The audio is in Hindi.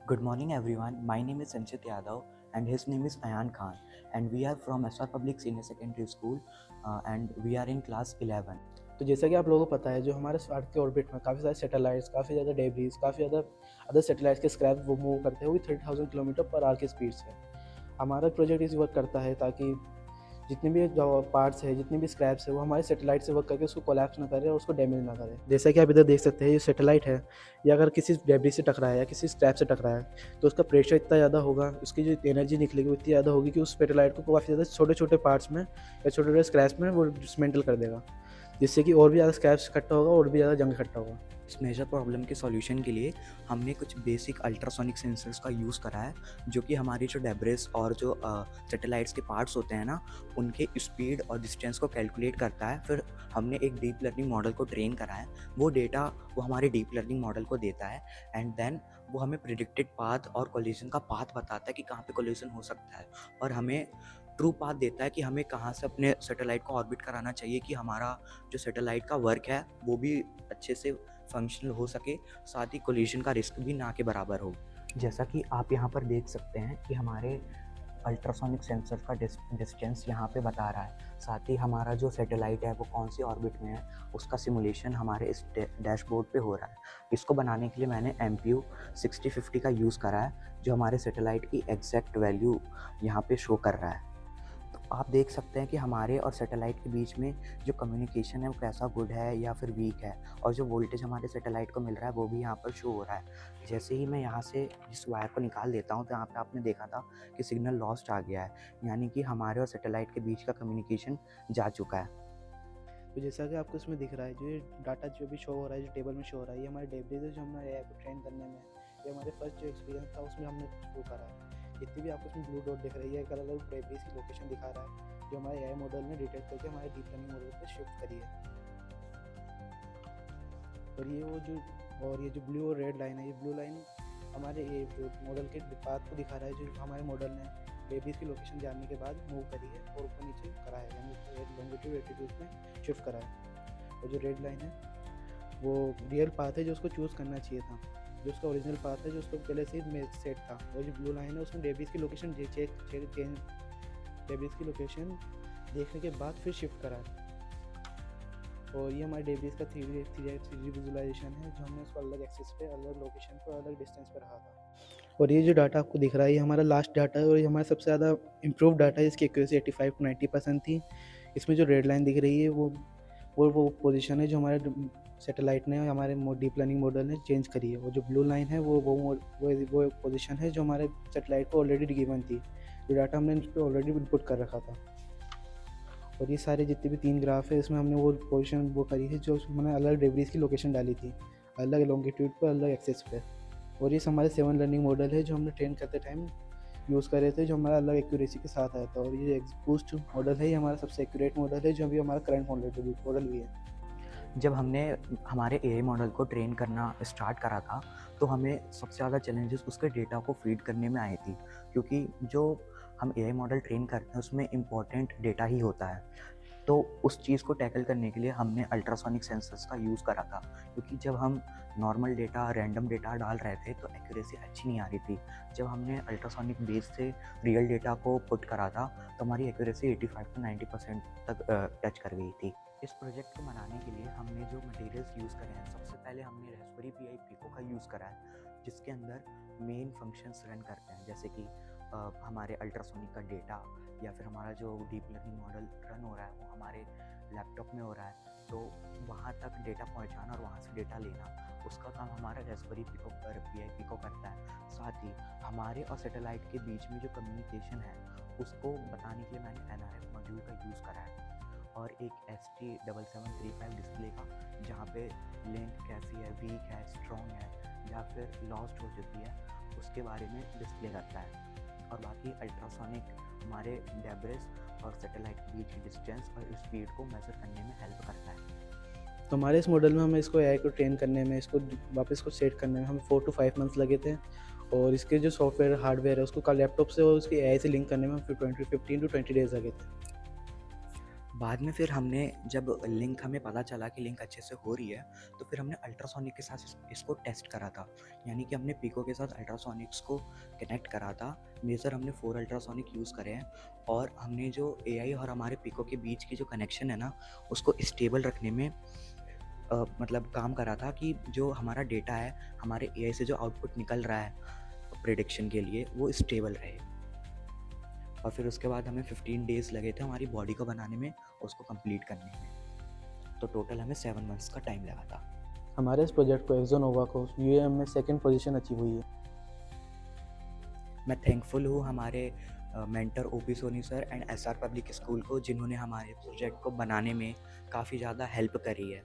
Good morning, everyone. My name is Sanchit Yadav, and his name is Ayan Khan, and we are from SR Public Senior Secondary School, and we are in class 11. तो जैसा कि आप लोगों को पता है, जो हमारे अर्थ के ऑर्बिट में काफ़ी सारे सैटेलाइट्स, काफ़ी ज़्यादा डेब्रीज, काफ़ी ज़्यादा अदर सैटेलाइट्स के स्क्रैप वो मूव करते हैं, वो भी 30,000 किलोमीटर पर आवर की स्पीड से। हमारा प्रोजेक्ट इस वर्क करता है ताकि जितने भी जो पार्ट्स है, जितने भी स्क्रैप्स है, वो हमारे सैटेलाइट से वर्क करके उसको कोलैप्स ना करे और उसको डैमेज ना करे। जैसा कि आप इधर देख सकते हैं, ये सैटेलाइट है, ये अगर किसी डेब्री से टकरा है या किसी स्क्रैप से टकरा है, तो उसका प्रेशर इतना ज़्यादा होगा, उसकी जो एनर्जी निकलेगी वो इतनी ज़्यादा होगी कि उस सैटेलाइट को काफ़ी ज़्यादा छोटे-छोटे पार्ट्स में या छोटे-छोटे स्क्रैप्स में वो डिसमेंटल कर देगा, जिससे कि और भी ज़्यादा स्क्रैप्स इकट्ठा होगा और भी ज़्यादा जंग इकट्ठा होगा। इस मेजर प्रॉब्लम के सॉल्यूशन के लिए हमने कुछ बेसिक अल्ट्रासोनिक सेंसर्स का यूज़ करा है, जो कि हमारी जो डेब्रिस और जो सैटेलाइट्स के पार्ट्स होते हैं ना, उनके स्पीड और डिस्टेंस को कैलकुलेट करता है। फिर हमने एक डीप लर्निंग मॉडल को ट्रेन करा है, वो डेटा वो हमारे डीप लर्निंग मॉडल को देता है, एंड देन वो हमें प्रिडिक्टेड पाथ और कोलिजन का पाथ बताता है कि कहाँ पे कोलिजन हो सकता है, और हमें ट्रू पाथ देता है कि हमें कहाँ से अपने सैटेलाइट को ऑर्बिट कराना चाहिए कि हमारा जो सैटेलाइट का वर्क है वो भी अच्छे से फंक्शनल हो सके, साथ ही कोलिजन का रिस्क भी ना के बराबर हो। जैसा कि आप यहाँ पर देख सकते हैं कि हमारे अल्ट्रासोनिक सेंसर का डिस्टेंस यहाँ पे बता रहा है, साथ ही हमारा जो सैटेलाइट है वो कौन सी ऑर्बिट में है उसका सिमुलेशन हमारे इस डैशबोर्ड पे हो रहा है। इसको बनाने के लिए मैंने MPU 6050 का यूज़ करा है, जो हमारे सैटेलाइट की एग्जैक्ट वैल्यू यहाँ पे शो कर रहा है। तो आप देख सकते हैं कि हमारे और सैटेलाइट के बीच में जो कम्युनिकेशन है वो कैसा गुड है या फिर वीक है, और जो वोल्टेज हमारे सैटेलाइट को मिल रहा है वो भी यहाँ पर शो हो रहा है। जैसे ही मैं यहाँ से इस वायर को निकाल देता हूँ, तो यहाँ पे आपने देखा था कि सिग्नल लॉस्ट आ गया है, यानी कि हमारे और सैटेलाइट के बीच का कम्युनिकेशन जा चुका है। तो जैसा कि आपको इसमें दिख रहा है, जो ये डाटा जो भी शो हो रहा है, जो टेबल में शो हो रहा है, ये हमारे डेब्रीज है जो हमारे एआई को ट्रेन करने में, ये हमारे फर्स्ट जो एक्सपीरियंस था उसमें हमने वो करा है। जितनी भी आपको इसमें ब्लू डॉट दिख रही है, एक अलग अलग डेब्रीज की लोकेशन दिखा रहा है, जो हमारे एआई मॉडल ने डिटेक्ट करके हमारे डीप लर्निंग मॉडल पर शिफ्ट करी है। और ये जो ब्लू और रेड लाइन है, ये ब्लू लाइन हमारे ये जो मॉडल के पाथ को दिखा रहा है, जो हमारे मॉडल ने बेबीज़ की लोकेशन जानने के बाद मूव करी है और ऊपर नीचे करा है, यानी लॉन्गिट्यूड एटीट्यूड में शिफ्ट करा है। और जो रेड लाइन है वो रियल पाथ है जो उसको चूज़ करना चाहिए था, जो उसका ओरिजिनल पाथ है जो उसको पहले से ही सेट था। और जो ब्लू लाइन है उसमें डेबीज़ की लोकेशन चेंज डेबीज़ की लोकेशन देखने के बाद फिर शिफ्ट करा है। और ये हमारे डेबीज़ का थ्री डी विजुलाइजेशन है, जो हमने उसको अलग एक्सेस पे, अलग लोकेशन पर, अलग डिस्टेंस पर रखा था। और ये जो डाटा आपको दिख रहा है, ये हमारा लास्ट डाटा है और ये हमारा सबसे ज़्यादा इम्प्रूव डाटा है, इसकी एक्यूरेसी 85 to 90% थी। इसमें जो रेड लाइन दिख रही है वो पोजीशन है जो हमारे सैटेलाइट ने, हमारे डीप लर्निंग मॉडल ने चेंज करी है। और जो ब्लू लाइन है वो पोजीशन है जो हमारे सैटेलाइट को ऑलरेडी गिवन थी, जो डाटा हमने इस पर ऑलरेडी इनपुट कर रखा था। और ये सारे जितने भी 3 ग्राफ है, इसमें हमने वो पोजीशन वो करी थी जो हमने अलग डेब्रीज की लोकेशन डाली थी, अलग लॉन्गिट्यूड पर, अलग एक्सेस पे। और ये हमारे 7 लर्निंग मॉडल है जो हमने ट्रेन करते टाइम यूज़ कर रहे थे, जो हमारा अलग एक्यूरेसी के साथ आया था। और ये बूस्ट मॉडल है, ये हमारा सबसे एक्यूरेट मॉडल है, जो अभी हमारा करंट मॉडल भी है। जब हमने हमारे AI मॉडल को ट्रेन करना स्टार्ट करा था, तो हमें सबसे ज़्यादा चैलेंजेस उसके डेटा को फीड करने में आई थी, क्योंकि जो हम AI मॉडल ट्रेन करते हैं उसमें इम्पॉर्टेंट डेटा ही होता है। तो उस चीज़ को टैकल करने के लिए हमने अल्ट्रासोनिक सेंसर्स का यूज़ करा था, क्योंकि जब हम नॉर्मल डेटा, रैंडम डेटा डाल रहे थे तो एक्यूरेसी अच्छी नहीं आ रही थी। जब हमने अल्ट्रासोनिक बेस से रियल डेटा को पुट करा था, तो हमारी एक्यूरेसी 85 to 90% तक टच कर गई थी। इस प्रोजेक्ट को बनाने के लिए हमने जो मटेरियल्स यूज़ करे हैं, सबसे पहले हमने रास्पबेरी पाई पिको का यूज़ करा है, जिसके अंदर मेन फंक्शंस रन करते हैं, जैसे कि हमारे अल्ट्रासोनिक का डेटा या फिर हमारा जो डीप लर्निंग मॉडल रन हो रहा है वो हमारे लैपटॉप में हो रहा है, तो वहाँ तक डेटा पहुँचाना और वहाँ से डेटा लेना, उसका काम हमारा रास्पबेरी पाई पिको करता है। साथ ही हमारे और सैटेलाइट के बीच में जो कम्युनिकेशन है उसको बताने के लिए मैंने NRF मॉड्यूल का यूज़ करा है, और एक ST7735 डिस्प्ले का, जहाँ पे लेंथ कैसी है, वीक है, स्ट्रॉन्ग है या फिर लॉस्ट हो चुकी है, उसके बारे में डिस्प्ले करता है। और बाकी अल्ट्रासोनिक हमारे डेब्रिस और सैटेलाइट के बीच की डिस्टेंस और स्पीड को मेजर करने में हेल्प करता है। तो हमारे इस मॉडल में हमें इसको एआई को ट्रेन करने में, इसको वापस को सेट करने में हमें 4 to 5 मंथ्स लगे थे। और इसके जो सॉफ्टवेयर हार्डवेयर है उसको लैपटॉप से और उसके एआई से लिंक करने में फिर 15 to 20 डेज़ लगे थे। बाद में फिर हमने जब लिंक हमें पता चला कि लिंक अच्छे से हो रही है, तो फिर हमने अल्ट्रासोनिक के साथ इसको टेस्ट करा था। यानी कि हमने पिको के साथ अल्ट्रासोनिक्स को कनेक्ट करा था। मेजर हमने 4 अल्ट्रासोनिक यूज़ करे हैं और हमने जो एआई और हमारे पिको के बीच की जो कनेक्शन है ना, उसको स्टेबल रखने में मतलब काम करा था कि जो हमारा डेटा है, हमारे एआई से जो आउटपुट निकल रहा है प्रेडिक्शन के लिए, वो स्टेबल रहे। और फिर उसके बाद हमें 15 डेज़ लगे थे हमारी बॉडी को बनाने में, उसको कंप्लीट करने में। तो टोटल हमें 7 मंथ्स का टाइम लगा था। हमारे इस प्रोजेक्ट को एक्सोनोवा को यूएम में सेकंड पोजीशन अचीव हुई है। मैं थैंकफुल हूँ हमारे mentor OP Soni sir and SR public school को, जिन्होंने हमारे प्रोजेक्ट को बनाने में काफ़ी ज़्यादा हेल्प करी है।